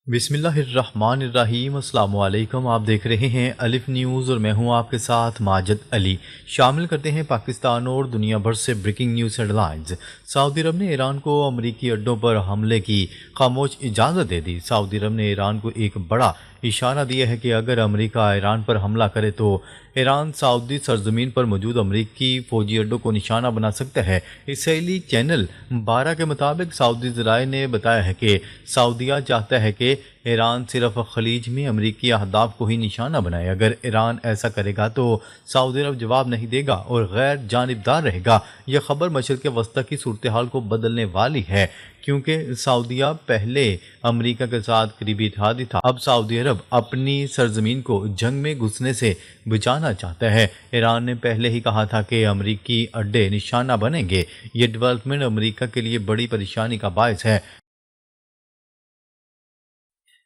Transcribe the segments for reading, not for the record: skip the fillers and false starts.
بسم اللہ الرحمن الرحیم۔ السلام علیکم، آپ دیکھ رہے ہیں الف نیوز اور میں ہوں آپ کے ساتھ ماجد علی۔ شامل کرتے ہیں پاکستان اور دنیا بھر سے بریکنگ نیوز ہیڈ لائنز۔ سعودی عرب نے ایران کو امریکی اڈوں پر حملے کی خاموش اجازت دے دی۔ سعودی عرب نے ایران کو ایک بڑا اشارہ دیا ہے کہ اگر امریکہ ایران پر حملہ کرے تو ایران سعودی سرزمین پر موجود امریکی فوجی اڈوں کو نشانہ بنا سکتا ہے۔ اسرائیلی چینل 12 کے مطابق سعودی ذرائع نے بتایا ہے کہ سعودیہ چاہتا ہے کہ ایران صرف خلیج میں امریکی اہداف کو ہی نشانہ بنائے۔ اگر ایران ایسا کرے گا تو سعودی عرب جواب نہیں دے گا اور غیر جانبدار رہے گا۔ یہ خبر مشرق وسطیٰ کی صورتحال کو بدلنے والی ہے، کیونکہ سعودیہ پہلے امریکہ کے ساتھ قریبی اتحادی تھا۔ اب سعودی عرب اپنی سرزمین کو جنگ میں گھسنے سے بچانا چاہتا ہے۔ ایران نے پہلے ہی کہا تھا کہ امریکی اڈے نشانہ بنیں گے۔ یہ ڈیولپمنٹ امریکہ کے لیے بڑی پریشانی کا باعث ہے۔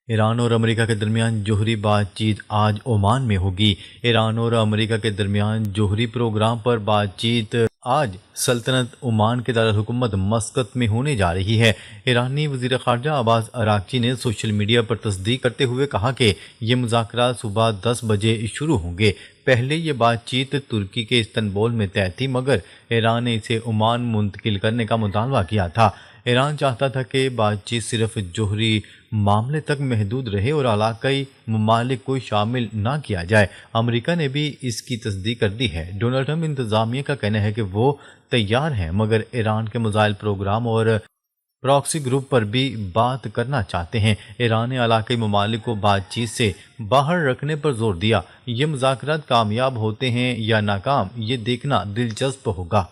ایران اور امریکہ کے درمیان جوہری بات چیت آج عمان میں ہوگی۔ ایران اور امریکہ کے درمیان جوہری پروگرام پر بات چیت آج سلطنت عمان کے دارالحکومت مسقط میں ہونے جا رہی ہے۔ ایرانی وزیر خارجہ عباس اراغچی نے سوشل میڈیا پر تصدیق کرتے ہوئے کہا کہ یہ مذاکرات صبح 10 بجے شروع ہوں گے۔ پہلے یہ بات چیت ترکی کے استنبول میں طے تھی، مگر ایران نے اسے عمان منتقل کرنے کا مطالبہ کیا تھا۔ ایران چاہتا تھا کہ بات چیت صرف جوہری معاملے تک محدود رہے اور علاقائی ممالک کو شامل نہ کیا جائے۔ امریکہ نے بھی اس کی تصدیق کر دی ہے۔ ڈونلڈ ٹرمپ انتظامیہ کا کہنا ہے کہ وہ تیار ہیں، مگر ایران کے میزائل پروگرام اور پراکسی گروپ پر بھی بات کرنا چاہتے ہیں۔ ایران نے علاقائی ممالک کو بات چیت سے باہر رکھنے پر زور دیا۔ یہ مذاکرات کامیاب ہوتے ہیں یا ناکام، یہ دیکھنا دلچسپ ہوگا۔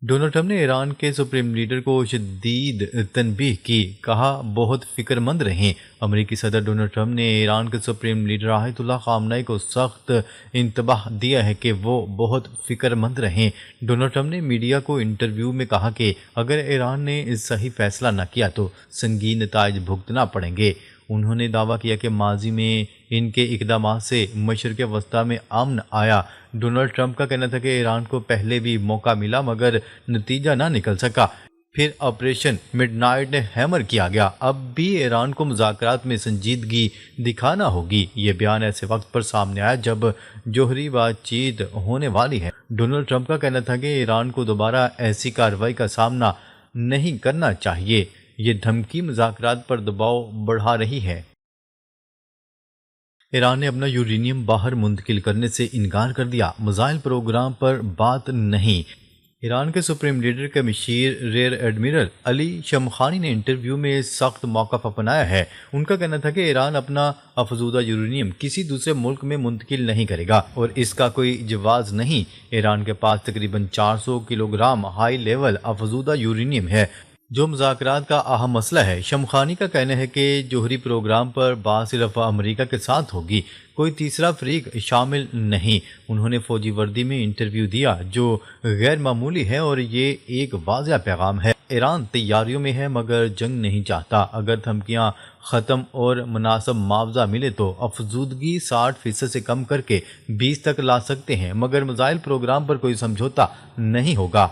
ڈونلڈ ٹرمپ نے ایران کے سپریم لیڈر کو شدید تنبیہ کی، کہا بہت فکر مند رہیں۔ امریکی صدر ڈونلڈ ٹرمپ نے ایران کے سپریم لیڈر آیت اللہ خامنہ ای کو سخت انتباہ دیا ہے کہ وہ بہت فکر مند رہیں۔ ڈونلڈ ٹرمپ نے میڈیا کو انٹرویو میں کہا کہ اگر ایران نے صحیح فیصلہ نہ کیا تو سنگین نتائج بھگتنا پڑیں گے۔ انہوں نے دعویٰ کیا کہ ماضی میں ان کے اقدامات سے مشرق وسطیٰ میں امن آیا۔ ڈونلڈ ٹرمپ کا کہنا تھا کہ ایران کو پہلے بھی موقع ملا مگر نتیجہ نہ نکل سکا، پھر آپریشن مڈ نائٹ نے ہیمر کیا گیا۔ اب بھی ایران کو مذاکرات میں سنجیدگی دکھانا ہوگی۔ یہ بیان ایسے وقت پر سامنے آیا جب جوہری بات چیت ہونے والی ہے۔ ڈونلڈ ٹرمپ کا کہنا تھا کہ ایران کو دوبارہ ایسی کارروائی کا سامنا نہیں کرنا چاہیے۔ یہ دھمکی مذاکرات پر دباؤ بڑھا رہی ہے۔ ایران نے اپنا یورینیم باہر منتقل کرنے سے انکار کر دیا، میزائل پروگرام پر بات نہیں۔ ایران کے سپریم لیڈر کے مشیر ریئر ایڈمرل علی شمخانی نے انٹرویو میں سخت موقف اپنایا ہے۔ ان کا کہنا تھا کہ ایران اپنا افزودہ یورینیم کسی دوسرے ملک میں منتقل نہیں کرے گا اور اس کا کوئی جواز نہیں۔ ایران کے پاس تقریباً 400 kilo gram high level افزودہ uranium ہے، جو مذاکرات کا اہم مسئلہ ہے۔ شمخانی کا کہنا ہے کہ جوہری پروگرام پر بات صرف امریکہ کے ساتھ ہوگی، کوئی تیسرا فریق شامل نہیں۔ انہوں نے فوجی وردی میں انٹرویو دیا جو غیر معمولی ہے اور یہ ایک واضح پیغام ہے۔ ایران تیاریوں میں ہے مگر جنگ نہیں چاہتا۔ اگر دھمکیاں ختم اور مناسب معاوضہ ملے تو افزودگی 60% سے کم کر کے 20 تک لا سکتے ہیں، مگر میزائل پروگرام پر کوئی سمجھوتا نہیں ہوگا۔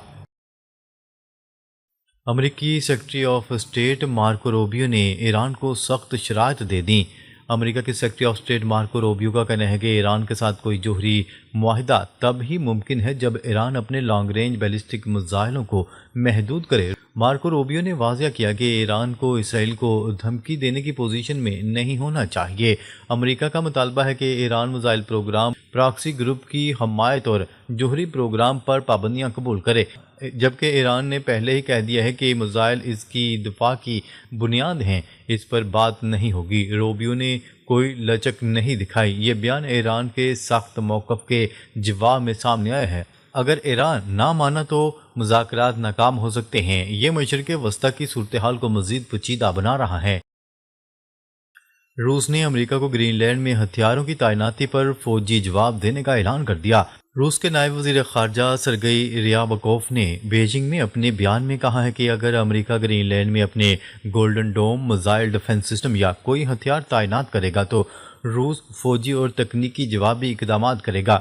امریکی secretary of state Marco Rubio نے ایران کو سخت شرائط دے دیں۔ امریکہ کے secretary of state Marco Rubio کا کہنا ہے کہ ایران کے ساتھ کوئی جوہری معاہدہ تب ہی ممکن ہے جب ایران اپنے لانگ رینج بیلسٹک میزائلوں کو محدود کرے۔ مارکو روبیو نے واضح کیا کہ ایران کو اسرائیل کو دھمکی دینے کی پوزیشن میں نہیں ہونا چاہیے۔ امریکہ کا مطالبہ ہے کہ Iran missile programme, proxy group کی حمایت اور جوہری پروگرام پر پابندیاں قبول کرے، جبکہ ایران نے پہلے ہی کہہ دیا ہے کہ میزائل اس کی دفاع کی بنیاد ہیں، اس پر بات نہیں ہوگی۔ روبیو نے کوئی لچک نہیں دکھائی۔ یہ بیان ایران کے سخت موقف کے جواب میں سامنے آیا ہے۔ اگر ایران نہ مانا تو مذاکرات ناکام ہو سکتے ہیں۔ یہ مشرق وسطیٰ کی صورتحال کو مزید پیچیدہ بنا رہا ہے۔ روس نے امریکہ کو گرین لینڈ میں ہتھیاروں کی تعیناتی پر فوجی جواب دینے کا اعلان کر دیا۔ روس کے نائب وزیر خارجہ سرگئی ریابکوف نے بیجنگ میں اپنے بیان میں کہا ہے کہ اگر امریکہ گرین لینڈ میں اپنے گولڈن ڈوم میزائل ڈیفنس سسٹم یا کوئی ہتھیار تعینات کرے گا تو روس فوجی اور تکنیکی جوابی اقدامات کرے گا۔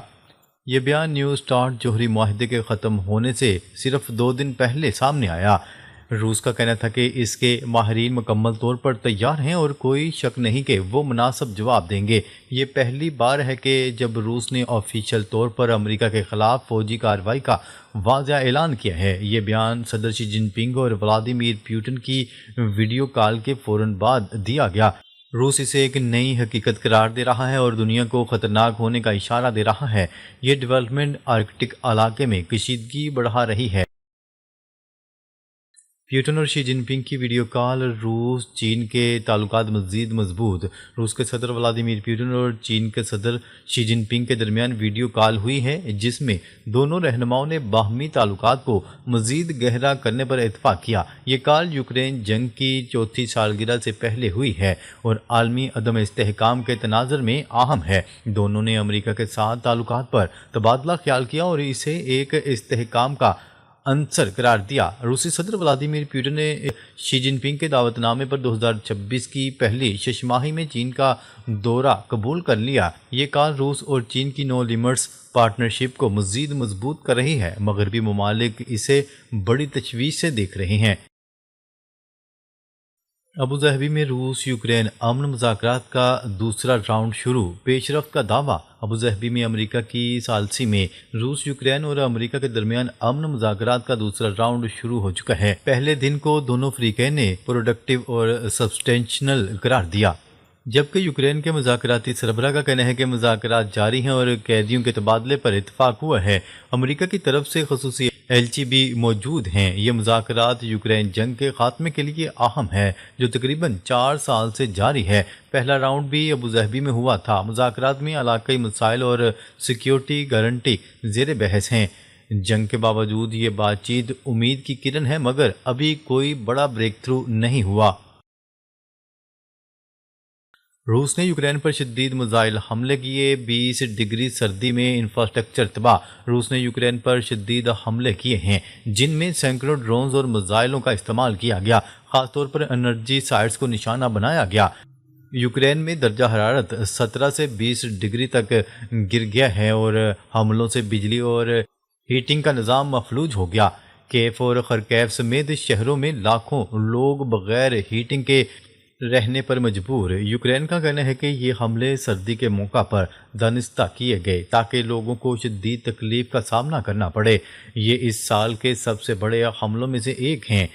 یہ بیان نیو سٹارٹ جوہری معاہدے کے ختم ہونے سے صرف 2 دن پہلے سامنے آیا۔ روس کا کہنا تھا کہ اس کے ماہرین مکمل طور پر تیار ہیں اور کوئی شک نہیں کہ وہ مناسب جواب دیں گے۔ یہ پہلی بار ہے کہ جب روس نے آفیشیل طور پر امریکہ کے خلاف فوجی کارروائی کا واضح اعلان کیا ہے۔ یہ بیان صدر شی جن پنگ اور ولادیمیر پیوٹن کی ویڈیو کال کے فوراً بعد دیا گیا۔ روس اسے ایک نئی حقیقت قرار دے رہا ہے اور دنیا کو خطرناک ہونے کا اشارہ دے رہا ہے۔ یہ ڈیولپمنٹ آرکٹک علاقے میں کشیدگی بڑھا رہی ہے۔ پیوٹن اور شی جن پنگ کی ویڈیو کال روس چین کے تعلقات مزید مضبوط۔ روس کے صدر ولادیمیر پیوٹن اور چین کے صدر شی جن پنگ کے درمیان ویڈیو کال ہوئی ہے، جس میں دونوں رہنماؤں نے باہمی تعلقات کو مزید گہرا کرنے پر اتفاق کیا۔ یہ کال یوکرین جنگ کی چوتھی سالگرہ سے پہلے ہوئی ہے اور عالمی عدم استحکام کے تناظر میں اہم ہے۔ دونوں نے امریکہ کے ساتھ تعلقات پر تبادلہ خیال کیا اور اسے ایک استحکام کا عنصر قرار دیا۔ روسی صدر ولادیمیر پیوٹن نے شی جن پنگ کے دعوت نامے پر 2026 کی پہلی شش ماہی میں چین کا دورہ قبول کر لیا۔ یہ کال روس اور چین کی نو لیمٹس پارٹنرشپ کو مزید مضبوط کر رہی ہے۔ مغربی ممالک اسے بڑی تشویش سے دیکھ رہے ہیں۔ ابوظہبی میں روس یوکرین امن مذاکرات کا دوسرا راؤنڈ شروع، پیش رفت کا دعویٰ۔ ابوظہبی میں امریکہ کی ثالثی میں روس یوکرین اور امریکہ کے درمیان امن مذاکرات کا دوسرا راؤنڈ شروع ہو چکا ہے۔ پہلے دن کو دونوں فریقین نے پروڈکٹیو اور سبسٹینشنل قرار دیا، جبکہ یوکرین کے مذاکراتی سربراہ کا کہنا ہے کہ مذاکرات جاری ہیں اور قیدیوں کے تبادلے پر اتفاق ہوا ہے۔ امریکہ کی طرف سے خصوصی ایلچی بھی موجود ہیں۔ یہ مذاکرات یوکرین جنگ کے خاتمے کے لیے اہم ہے، جو تقریباً 4 سال سے جاری ہے۔ پہلا راؤنڈ بھی ابوظہبی میں ہوا تھا۔ مذاکرات میں علاقائی مسائل اور سیکیورٹی گارنٹی زیر بحث ہیں۔ جنگ کے باوجود یہ بات چیت امید کی کرن ہے، مگر ابھی کوئی بڑا بریک تھرو نہیں ہوا۔ روس نے یوکرین پر شدید میزائل حملے کیے، 20 ڈگری سردی میں انفراسٹرکچر تباہ۔ روس نے یوکرین پر شدید حملے کیے ہیں، جن میں سینکڑوں ڈرونز اور میزائلوں کا استعمال کیا گیا، خاص طور پر انرجی سائٹس کو نشانہ بنایا گیا۔ یوکرین میں درجہ حرارت 17 سے 20 ڈگری تک گر گیا ہے اور حملوں سے بجلی اور ہیٹنگ کا نظام مفلوج ہو گیا۔ کیف اور خرکیف سمیت شہروں میں لاکھوں لوگ بغیر ہیٹنگ کے رہنے پر مجبور۔ یوکرین کا کہنا ہے کہ یہ حملے سردی کے موقع پر دانستہ کیے گئے تاکہ لوگوں کو شدید تکلیف کا سامنا کرنا پڑے۔ یہ اس سال کے سب سے بڑے حملوں میں سے ایک ہیں۔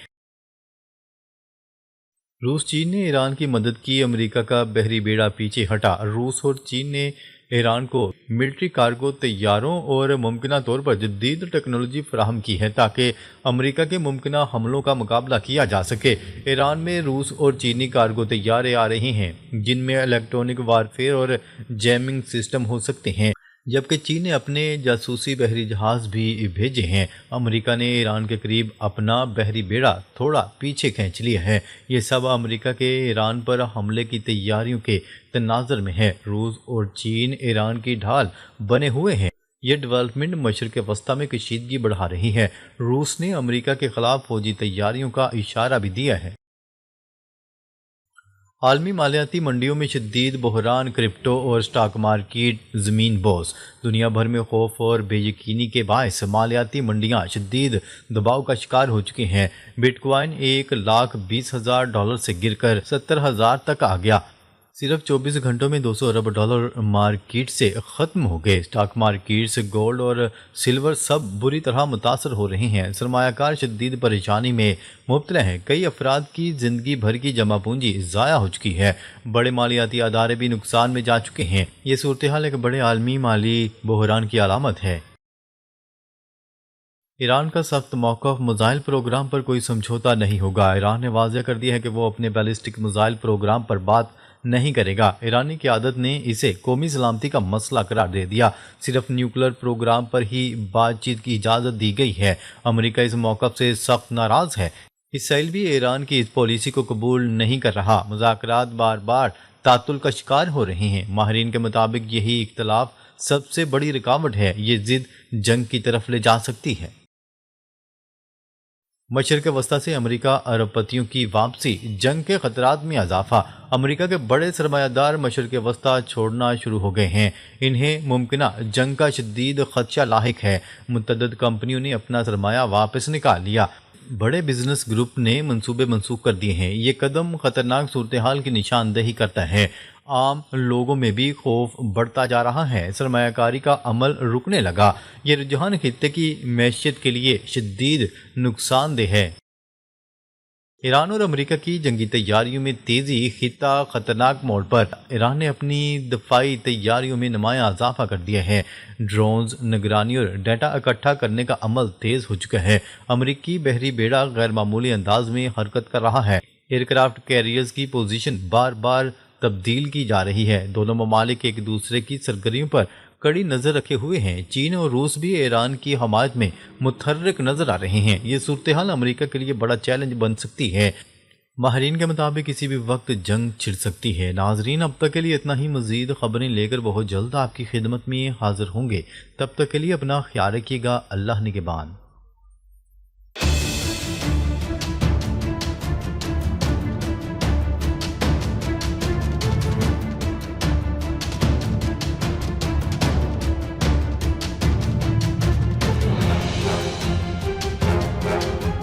روس چین نے ایران کی مدد کی، امریکہ کا بحری بیڑا پیچھے ہٹا۔ روس اور چین نے ایران کو ملٹری کارگو طیاروں اور ممکنہ طور پر جدید ٹیکنالوجی فراہم کی ہے تاکہ امریکہ کے ممکنہ حملوں کا مقابلہ کیا جا سکے۔ ایران میں روس اور چینی کارگو طیارے آ رہے ہیں، جن میں الیکٹرونک وارفیئر اور جیمنگ سسٹم ہو سکتے ہیں، جبکہ چین نے اپنے جاسوسی بحری جہاز بھی بھیجے ہیں۔ امریکہ نے ایران کے قریب اپنا بحری بیڑا تھوڑا پیچھے کھینچ لیا ہے۔ یہ سب امریکہ کے ایران پر حملے کی تیاریوں کے تناظر میں ہے۔ روس اور چین ایران کی ڈھال بنے ہوئے ہیں۔ یہ ڈیولپمنٹ مشرق وسطیٰ میں کشیدگی بڑھا رہی ہے۔ روس نے امریکہ کے خلاف فوجی تیاریوں کا اشارہ بھی دیا ہے۔ عالمی مالیاتی منڈیوں میں شدید بحران، کرپٹو اور سٹاک مارکیٹ زمین بوس۔ دنیا بھر میں خوف اور بے یقینی کے باعث مالیاتی منڈیاں شدید دباؤ کا شکار ہو چکی ہیں۔ بٹ کوائن $1,20,000 سے گر کر 70,000 تک آ گیا۔ صرف 24 گھنٹوں میں $200 ارب مارکیٹ سے ختم ہو گئے۔ سٹاک مارکیٹس، گولڈ اور سلور سب بری طرح متاثر ہو رہے ہیں۔ سرمایہ کار شدید پریشانی میں مبتلا ہیں۔ کئی افراد کی زندگی بھر کی جمع پونجی ضائع ہو چکی ہے۔ بڑے مالیاتی ادارے بھی نقصان میں جا چکے ہیں۔ یہ صورتحال ایک بڑے عالمی مالی بحران کی علامت ہے۔ ایران کا سخت موقف، میزائل پروگرام پر کوئی سمجھوتہ نہیں ہوگا۔ ایران نے واضح کر دیا ہے کہ وہ اپنے بیلسٹک میزائل پروگرام پر بات نہیں کرے گا۔ ایرانی قیادت نے اسے قومی سلامتی کا مسئلہ قرار دے دیا۔ صرف نیوکلیر پروگرام پر ہی بات چیت کی اجازت دی گئی ہے۔ امریکہ اس موقف سے سخت ناراض ہے۔ اسرائیل بھی ایران کی اس پالیسی کو قبول نہیں کر رہا۔ مذاکرات بار بار تعطل کا شکار ہو رہے ہیں۔ ماہرین کے مطابق یہی اختلاف سب سے بڑی رکاوٹ ہے۔ یہ ضد جنگ کی طرف لے جا سکتی ہے۔ مشرق وسطیٰ سے امریکہ ارب پتیوں کی واپسی، جنگ کے خطرات میں اضافہ۔ امریکہ کے بڑے سرمایہ دار مشرق وسطیٰ چھوڑنا شروع ہو گئے ہیں۔ انہیں ممکنہ جنگ کا شدید خدشہ لاحق ہے۔ متعدد کمپنیوں نے اپنا سرمایہ واپس نکال لیا۔ بڑے بزنس گروپ نے منصوبے منسوخ کر دیے ہیں۔ یہ قدم خطرناک صورتحال کی نشاندہی کرتا ہے۔ عام لوگوں میں بھی خوف بڑھتا جا رہا ہے، سرمایہ کاری کا عمل رکنے لگا۔ یہ رجحان خطے کی معیشت کے لیے شدید نقصان دہ ہے۔ ایران اور امریکہ کی جنگی تیاریوں میں تیزی، خطہ خطرناک موڑ پر۔ ایران نے اپنی دفاعی تیاریوں میں نمایاں اضافہ کر دیا ہے۔ ڈرونز، نگرانی اور ڈیٹا اکٹھا کرنے کا عمل تیز ہو چکا ہے۔ امریکی بحری بیڑا غیر معمولی انداز میں حرکت کر رہا ہے۔ ایئر کرافٹ کیریئرز کی پوزیشن بار بار تبدیل کی جا رہی ہے۔ دونوں ممالک ایک دوسرے کی سرگرمیوں پر کڑی نظر رکھے ہوئے ہیں۔ چین اور روس بھی ایران کی حمایت میں متحرک نظر آ رہے ہیں۔ یہ صورتحال امریکہ کے لیے بڑا چیلنج بن سکتی ہے۔ ماہرین کے مطابق کسی بھی وقت جنگ چھڑ سکتی ہے۔ ناظرین، اب تک کے لیے اتنا ہی۔ مزید خبریں لے کر بہت جلد آپ کی خدمت میں حاضر ہوں گے۔ تب تک کے لیے اپنا خیال رکھیے گا۔ اللہ نگہبان۔